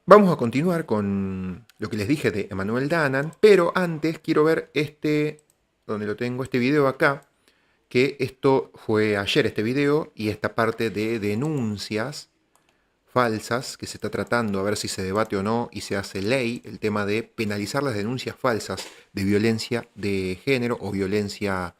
Vamos a continuar con lo que les dije de Emanuel Danan, pero antes quiero ver donde lo tengo, este video acá, que esto fue ayer este video y esta parte de denuncias falsas que se está tratando a ver si se debate o no y se hace ley, el tema de penalizar las denuncias falsas de violencia de género o violencia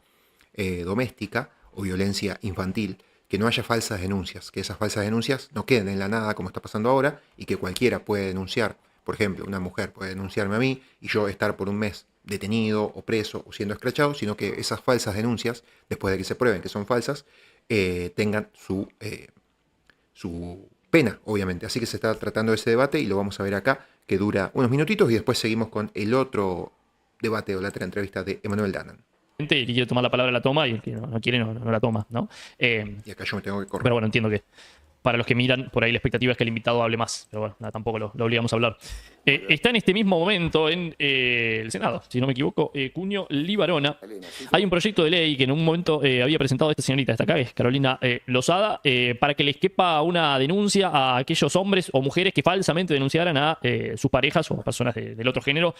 doméstica o violencia infantil, que no haya falsas denuncias, que esas falsas denuncias no queden en la nada como está pasando ahora y que cualquiera puede denunciar. Por ejemplo, una mujer puede denunciarme a mí y yo estar por un mes detenido o preso o siendo escrachado, sino que esas falsas denuncias, después de que se prueben que son falsas, tengan su pena, obviamente. Así que se está tratando ese debate y lo vamos a ver acá, que dura unos minutitos y después seguimos con el otro debate o la otra entrevista de Emanuel Danan. Y que quiere tomar la palabra la toma y el que no quiere no la toma, ¿no? Y acá yo me tengo que correr. Pero bueno, entiendo que para los que miran, por ahí la expectativa es que el invitado hable más. Pero bueno, nada, tampoco lo obligamos a hablar. Está en este mismo momento en el Senado, si no me equivoco, Cunio Libarona. Hay un proyecto de ley que en un momento había presentado esta señorita, esta acá, que es Carolina Lozada, para que les quepa una denuncia a aquellos hombres o mujeres que falsamente denunciaran a sus parejas o personas del otro género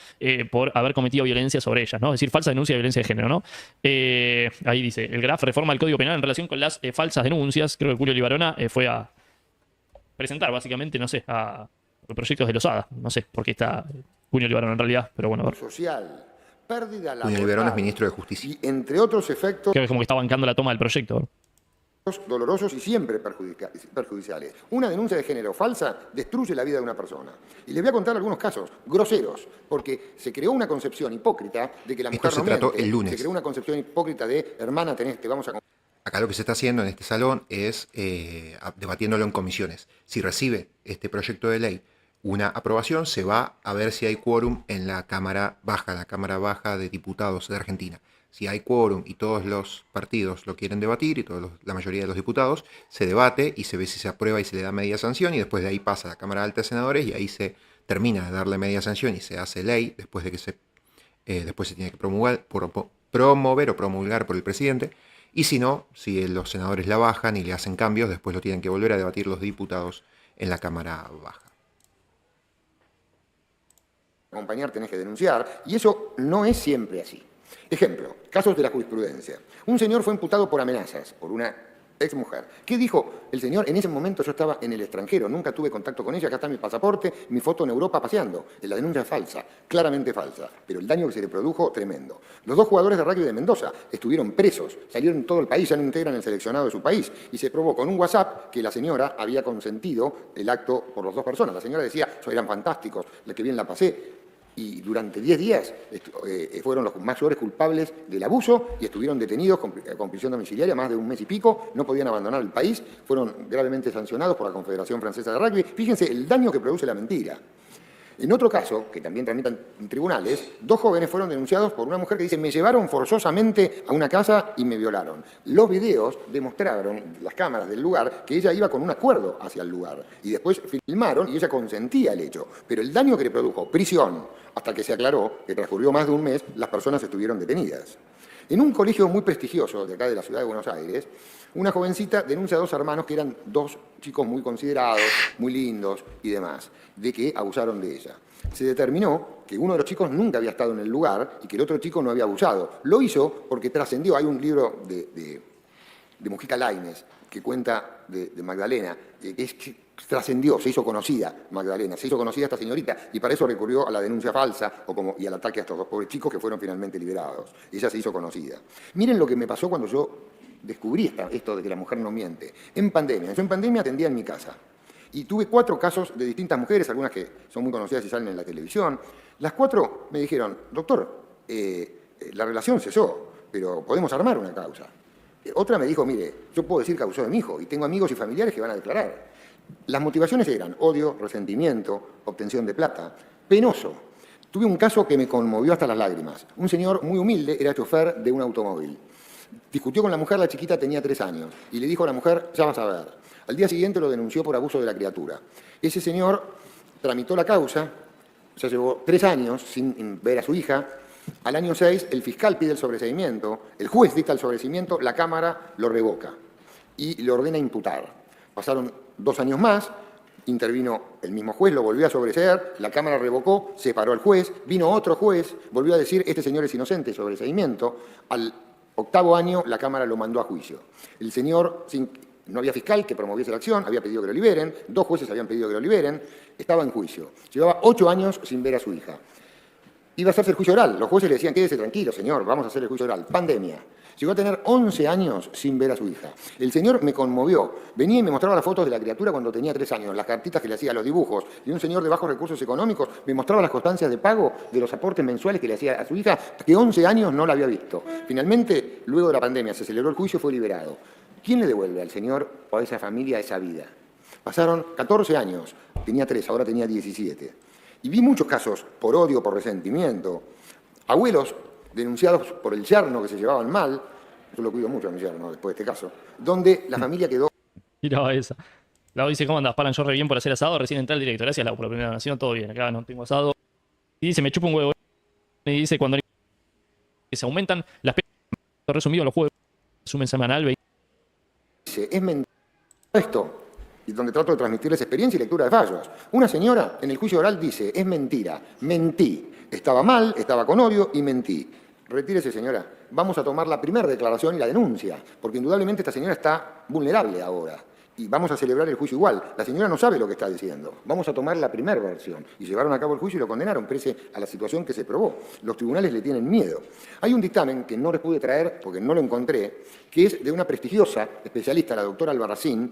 por haber cometido violencia sobre ellas, ¿no? Es decir, falsa denuncia de violencia de género, ¿no? Ahí dice, el GRAF reforma el Código Penal en relación con las falsas denuncias. Creo que Cunio Libarona fue a presentar básicamente, no sé, a proyectos de Lozada. No sé por qué está Cunio Libarona en realidad, pero bueno, a ver. Social, pérdida laboral. Cunio Libarona es ministro de Justicia. Y entre otros efectos Creo que es como que está bancando la toma del proyecto. dolorosos y siempre perjudiciales. Una denuncia de género falsa destruye la vida de una persona. Y les voy a contar algunos casos groseros, porque se creó una concepción hipócrita de que la mujer Esto se trató el lunes. Se creó una concepción hipócrita de, hermana, te vamos a... Acá lo que se está haciendo en este salón es debatiéndolo en comisiones. Si recibe este proyecto de ley una aprobación, se va a ver si hay quórum en la Cámara Baja de Diputados de Argentina. Si hay quórum y todos los partidos lo quieren debatir y la mayoría de los diputados, se debate y se ve si se aprueba y se le da media sanción y después de ahí pasa a la Cámara Alta de Senadores y ahí se termina de darle media sanción y se hace ley después de que después se tiene que promover o promulgar por el presidente. Y si no, si los senadores la bajan y le hacen cambios, después lo tienen que volver a debatir los diputados en la Cámara Baja. Acompañar, tenés que denunciar, y eso no es siempre así. Ejemplo, casos de la jurisprudencia. Un señor fue imputado por amenazas, por una exmujer. ¿Qué dijo el señor? En ese momento yo estaba en el extranjero, nunca tuve contacto con ella, acá está mi pasaporte, mi foto en Europa paseando. La denuncia es falsa, claramente falsa, pero el daño que se le produjo, tremendo. Los dos jugadores de rugby de Mendoza estuvieron presos, salieron en todo el país, ya no integran el seleccionado de su país, y se probó con un WhatsApp que la señora había consentido el acto por las dos personas. La señora decía, eran fantásticos, que bien la pasé. Y durante 10 días fueron los mayores culpables del abuso y estuvieron detenidos con prisión domiciliaria más de un mes y pico, no podían abandonar el país, fueron gravemente sancionados por la Confederación Francesa de Rugby. Fíjense el daño que produce la mentira. En otro caso, que también tramitan en tribunales, dos jóvenes fueron denunciados por una mujer que dice me llevaron forzosamente a una casa y me violaron. Los videos demostraron, las cámaras del lugar, que ella iba con un acuerdo hacia el lugar. Y después filmaron y ella consentía el hecho. Pero el daño que le produjo, prisión, hasta que se aclaró que transcurrió más de un mes, las personas estuvieron detenidas. En un colegio muy prestigioso de acá de la ciudad de Buenos Aires, una jovencita denuncia a dos hermanos que eran dos chicos muy considerados, muy lindos y demás, de que abusaron de ella. Se determinó que uno de los chicos nunca había estado en el lugar y que el otro chico no había abusado. Lo hizo porque trascendió. Hay un libro de Mujica Lainez que cuenta de Magdalena, que trascendió, se hizo conocida Magdalena, se hizo conocida esta señorita y para eso recurrió a la denuncia falsa y al ataque a estos dos pobres chicos que fueron finalmente liberados. Ella se hizo conocida. Miren lo que me pasó cuando yo descubrí esto de que la mujer no miente. En pandemia. Yo en pandemia atendía en mi casa. Y tuve 4 casos de distintas mujeres, algunas que son muy conocidas y salen en la televisión. Las 4 me dijeron, doctor, la relación cesó, pero podemos armar una causa. Otra me dijo, mire, yo puedo decir que abusó de mi hijo y tengo amigos y familiares que van a declarar. Las motivaciones eran odio, resentimiento, obtención de plata. Penoso. Tuve un caso que me conmovió hasta las lágrimas. Un señor muy humilde era chofer de un automóvil. Discutió con la mujer, la chiquita tenía 3 años, y le dijo a la mujer, ya vas a ver. Al día siguiente lo denunció por abuso de la criatura. Ese señor tramitó la causa, ya llevó 3 años sin ver a su hija. Al año 6 el fiscal pide el sobreseimiento, el juez dicta el sobreseimiento, la Cámara lo revoca y le ordena imputar. Pasaron 2 años más intervino el mismo juez, lo volvió a sobreseer, la Cámara revocó, separó al juez, vino otro juez, volvió a decir, este señor es inocente, sobreseimiento. Al 8º año la Cámara lo mandó a juicio. El señor, no había fiscal que promoviese la acción, había pedido que lo liberen, 2 jueces habían pedido que lo liberen, estaba en juicio. Llevaba 8 años sin ver a su hija. Iba a hacerse el juicio oral, los jueces le decían, quédese tranquilo, señor, vamos a hacer el juicio oral. Pandemia. Llegó a tener 11 años sin ver a su hija. El señor me conmovió. Venía y me mostraba las fotos de la criatura cuando tenía 3 años, las cartitas que le hacía, los dibujos. Y un señor de bajos recursos económicos me mostraba las constancias de pago de los aportes mensuales que le hacía a su hija, que 11 años no la había visto. Finalmente, luego de la pandemia, se celebró el juicio y fue liberado. ¿Quién le devuelve al señor o a esa familia esa vida? Pasaron 14 años. Tenía 3, ahora tenía 17. Y vi muchos casos por odio, por resentimiento. Abuelos denunciados por el yerno que se llevaban mal, yo lo cuido mucho a mi yerno después de este caso, donde la familia quedó... Miraba esa. Lau dice, ¿cómo andas? Palan, yo re bien por hacer asado. Recién entré al directo. Gracias, Lau, por la primera nación. Todo bien. Acá no tengo asado. Y dice, me chupa un huevo. Y dice, cuando se aumentan las penas, resumido en los juegos, resumen semanal. Dice, es mentira esto, y donde trato de transmitirles experiencia y lectura de fallos. Una señora en el juicio oral dice, es mentira, mentí. Estaba mal, estaba con odio y mentí. Retírese, señora. Vamos a tomar la primera declaración y la denuncia, porque indudablemente esta señora está vulnerable ahora. Y vamos a celebrar el juicio igual. La señora no sabe lo que está diciendo. Vamos a tomar la primera versión. Y llevaron a cabo el juicio y lo condenaron, pese a la situación que se probó. Los tribunales le tienen miedo. Hay un dictamen que no les pude traer, porque no lo encontré, que es de una prestigiosa especialista, la doctora Albarracín.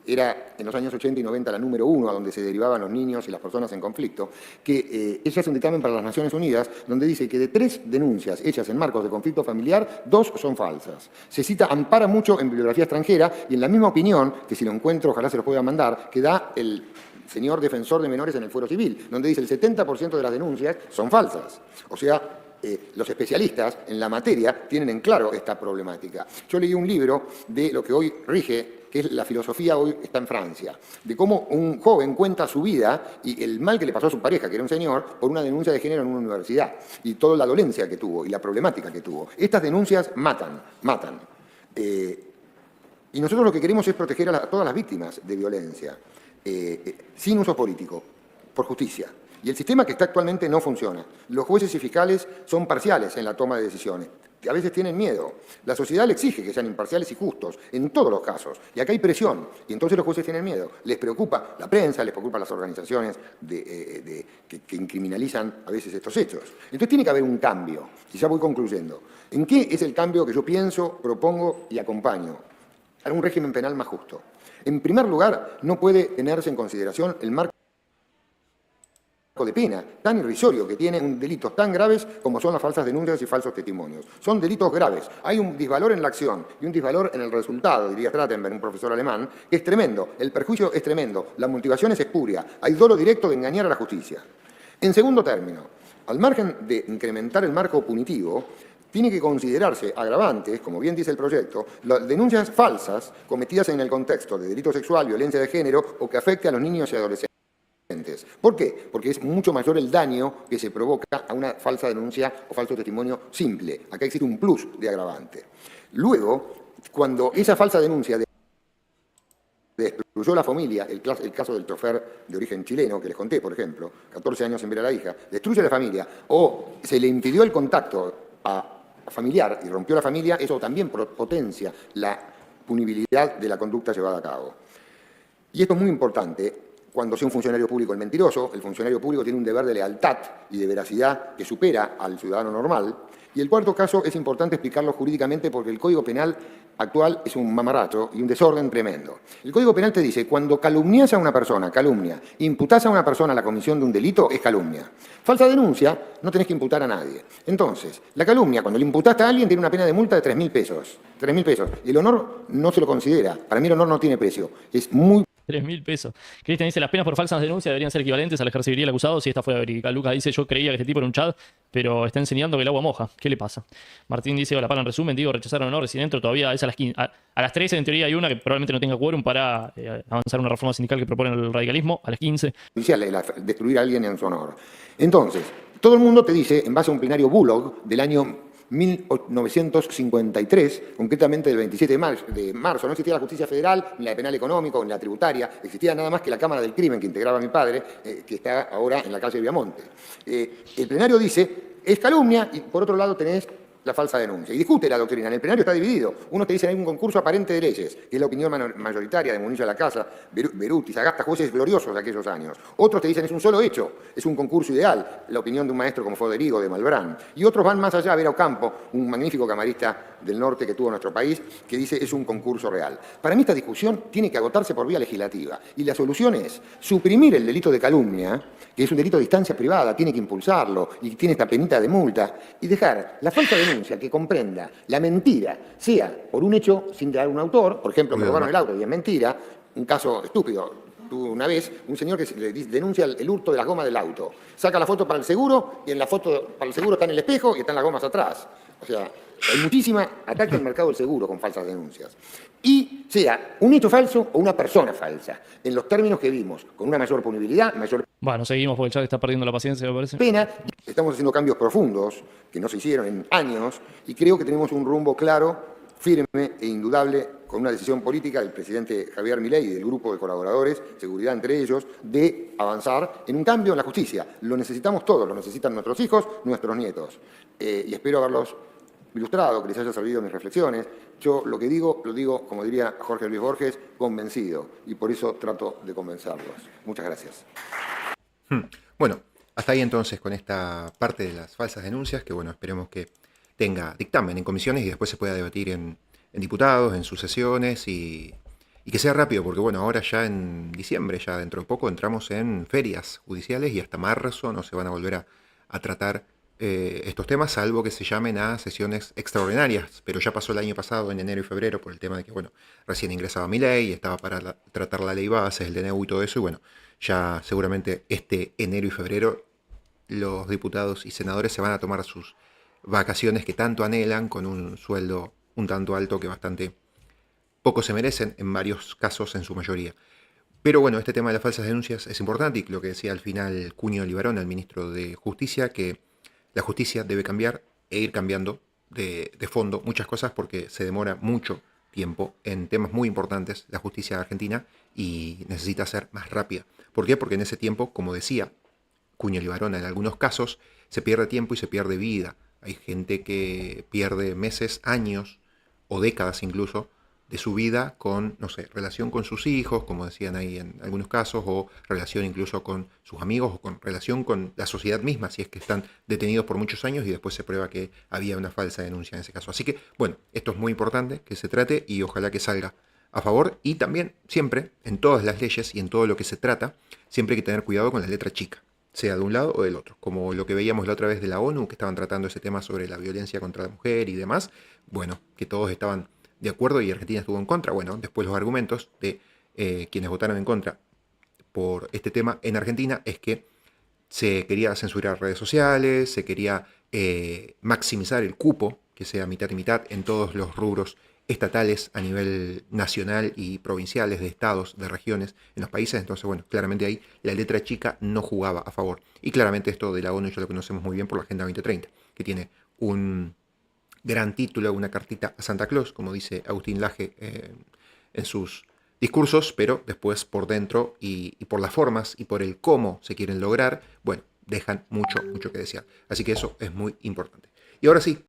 Era en los años 80 y 90 la número 1 a donde se derivaban los niños y las personas en conflicto, que ella hace un dictamen para las Naciones Unidas donde dice que de 3 denuncias hechas en marcos de conflicto familiar, 2 son falsas. Se cita, ampara mucho en bibliografía extranjera y en la misma opinión, que si lo encuentro ojalá se los pueda mandar, que da el señor defensor de menores en el Fuero Civil, donde dice el 70% de las denuncias son falsas. O sea, los especialistas en la materia tienen en claro esta problemática. Yo leí un libro de lo que hoy rige, que es la filosofía hoy está en Francia, de cómo un joven cuenta su vida y el mal que le pasó a su pareja, que era un señor, por una denuncia de género en una universidad, y toda la dolencia que tuvo y la problemática que tuvo. Estas denuncias matan. Y nosotros lo que queremos es proteger a todas las víctimas de violencia, sin uso político, por justicia. Y el sistema que está actualmente no funciona. Los jueces y fiscales son parciales en la toma de decisiones. A veces tienen miedo. La sociedad le exige que sean imparciales y justos en todos los casos. Y acá hay presión. Y entonces los jueces tienen miedo. Les preocupa la prensa, les preocupa las organizaciones que incriminalizan a veces estos hechos. Entonces tiene que haber un cambio. Y ya voy concluyendo. ¿En qué es el cambio que yo pienso, propongo y acompaño? A un régimen penal más justo. En primer lugar, no puede tenerse en consideración el marco de pena tan irrisorio que tienen delitos tan graves como son las falsas denuncias y falsos testimonios. Son delitos graves. Hay un disvalor en la acción y un disvalor en el resultado, diría Strattenberg, un profesor alemán, que es tremendo. El perjuicio es tremendo. La motivación es espuria. Hay dolo directo de engañar a la justicia. En segundo término, al margen de incrementar el marco punitivo, tiene que considerarse agravantes, como bien dice el proyecto, las denuncias falsas cometidas en el contexto de delito sexual, violencia de género o que afecte a los niños y adolescentes. ¿Por qué? Porque es mucho mayor el daño que se provoca a una falsa denuncia o falso testimonio simple. Acá existe un plus de agravante. Luego, cuando esa falsa denuncia destruyó la familia, el caso del chofer de origen chileno que les conté, por ejemplo, 14 años sin ver a la hija, destruye la familia o se le impidió el contacto familiar y rompió la familia, eso también potencia la punibilidad de la conducta llevada a cabo. Y esto es muy importante. Cuando sea un funcionario público el mentiroso, el funcionario público tiene un deber de lealtad y de veracidad que supera al ciudadano normal. Y el cuarto caso es importante explicarlo jurídicamente porque el Código Penal actual es un mamarracho y un desorden tremendo. El Código Penal te dice, cuando calumnias a una persona, calumnia, imputás a una persona la comisión de un delito, es calumnia. Falsa denuncia, no tenés que imputar a nadie. Entonces, la calumnia, cuando le imputaste a alguien, tiene una pena de multa de 3.000 pesos. 3.000 pesos. El honor no se lo considera. Para mí el honor no tiene precio. Es muy 3.000 pesos. Cristian dice, las penas por falsas denuncias deberían ser equivalentes a las que recibiría el acusado si esta fuera verídica. Lucas dice, yo creía que este tipo era un chat, pero está enseñando que el agua moja. ¿Qué le pasa? Martín dice, hola, para en resumen, digo, rechazaron o no, recién entro, todavía es a las 15. A las 13 en teoría hay una que probablemente no tenga quórum para avanzar una reforma sindical que propone el radicalismo, a las 15. Destruir a alguien en su honor. Entonces, todo el mundo te dice, en base a un plenario Bullock del año 1953, concretamente del 27 de marzo. No existía la justicia federal, ni la de penal económico, ni la tributaria. Existía nada más que la Cámara del Crimen que integraba mi padre, que está ahora en la calle Viamonte. El plenario dice, es calumnia, y por otro lado tenés la falsa denuncia. Y discute la doctrina. En el plenario está dividido. Unos te dicen hay un concurso aparente de leyes, que es la opinión mayoritaria de Munilla Lacasa, Beruti, Sagasta, jueces gloriosos de aquellos años. Otros te dicen es un solo hecho, es un concurso ideal, la opinión de un maestro como Foderigo de Malbrán. Y otros van más allá, a ver a Ocampo, un magnífico camarista del norte que tuvo nuestro país, que dice es un concurso real. Para mí esta discusión tiene que agotarse por vía legislativa. Y la solución es suprimir el delito de calumnia, que es un delito de distancia privada, tiene que impulsarlo, y tiene esta penita de multa, y dejar la falsa denuncia que comprenda la mentira, sea por un hecho sin dar un autor, por ejemplo, me robaron el auto y es mentira, un caso estúpido. Tuve una vez un señor que le denuncia el hurto de las gomas del auto. Saca la foto para el seguro y en la foto para el seguro está en el espejo y están las gomas atrás. O sea, hay muchísima ataque al mercado del seguro con falsas denuncias. Y sea un hecho falso o una persona falsa, en los términos que vimos, con una mayor punibilidad, mayor Bueno, seguimos porque el chat está perdiendo la paciencia, me parece. pena. Estamos haciendo cambios profundos que no se hicieron en años y creo que tenemos un rumbo claro, firme e indudable con una decisión política del presidente Javier Milei y del grupo de colaboradores, seguridad entre ellos, de avanzar en un cambio en la justicia. Lo necesitamos todos, lo necesitan nuestros hijos, nuestros nietos. Y espero haberlos ilustrado, que les haya servido mis reflexiones. Yo lo que digo, lo digo, como diría Jorge Luis Borges, convencido, y por eso trato de convencerlos. Muchas gracias. Bueno, hasta ahí entonces con esta parte de las falsas denuncias, que bueno, esperemos que tenga dictamen en comisiones y después se pueda debatir en diputados, en sus sesiones y que sea rápido, porque bueno, ahora ya en diciembre, ya dentro de poco, entramos en ferias judiciales y hasta marzo no se van a volver a tratar estos temas, salvo que se llamen a sesiones extraordinarias, pero ya pasó el año pasado, en enero y febrero, por el tema de que, bueno, recién ingresaba Milei, estaba para tratar la ley base, el DNU y todo eso, y bueno, ya seguramente este enero y febrero los diputados y senadores se van a tomar sus vacaciones que tanto anhelan, con un sueldo un tanto alto que bastante poco se merecen, en varios casos, en su mayoría. Pero bueno, este tema de las falsas denuncias es importante, y lo que decía al final Cunio Libarón, el ministro de Justicia, que la justicia debe cambiar e ir cambiando de fondo muchas cosas porque se demora mucho tiempo en temas muy importantes la justicia argentina y necesita ser más rápida. ¿Por qué? Porque en ese tiempo, como decía Cunio Libarón, en algunos casos se pierde tiempo y se pierde vida. Hay gente que pierde meses, años o décadas incluso de su vida con, no sé, relación con sus hijos, como decían ahí en algunos casos, o relación incluso con sus amigos, o con relación con la sociedad misma, si es que están detenidos por muchos años y después se prueba que había una falsa denuncia en ese caso. Así que, bueno, esto es muy importante que se trate y ojalá que salga a favor. Y también, siempre, en todas las leyes y en todo lo que se trata, siempre hay que tener cuidado con la letra chica, sea de un lado o del otro, como lo que veíamos la otra vez de la ONU, que estaban tratando ese tema sobre la violencia contra la mujer y demás. Bueno, que todos estaban de acuerdo y Argentina estuvo en contra. Bueno, después los argumentos de quienes votaron en contra por este tema en Argentina es que se quería censurar redes sociales, se quería maximizar el cupo, que sea mitad y mitad en todos los rubros estatales a nivel nacional y provinciales, de estados, de regiones, en los países. Entonces, bueno, claramente ahí la letra chica no jugaba a favor. Y claramente esto de la ONU ya lo conocemos muy bien por la Agenda 2030, que tiene un gran título, una cartita a Santa Claus, como dice Agustín Laje en sus discursos, pero después por dentro y por las formas y por el cómo se quieren lograr, bueno, dejan mucho que desear. Así que eso es muy importante. Y ahora sí,